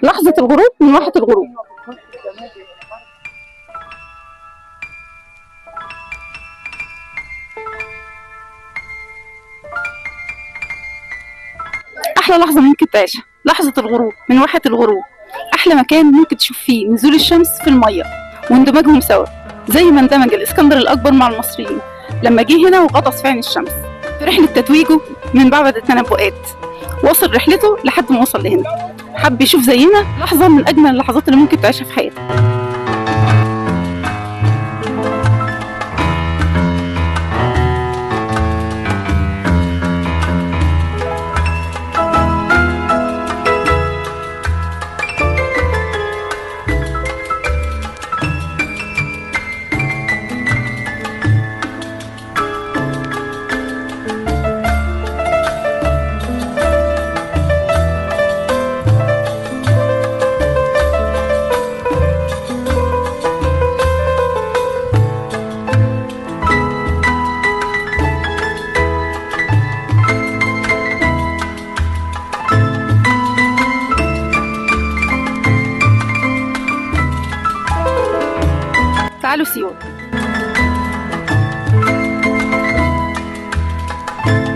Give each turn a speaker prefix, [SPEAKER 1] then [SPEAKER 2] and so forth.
[SPEAKER 1] لحظة الغروب من واحة الغروب. أحلى لحظة ممكن تعيشها لحظة الغروب من واحة الغروب. أحلى مكان ممكن تشوف فيه نزول الشمس في المية واندماجهم سوا، زي ما اندمج الإسكندر الأكبر مع المصريين لما جه هنا وغطس في عين الشمس في رحلة تتويجه من معبد التنبؤات. وصل رحلته لحد ما وصل لهنا، حب يشوف زينا لحظة من أجمل اللحظات اللي ممكن تعيشها في حياتك. تعالوا سيوة.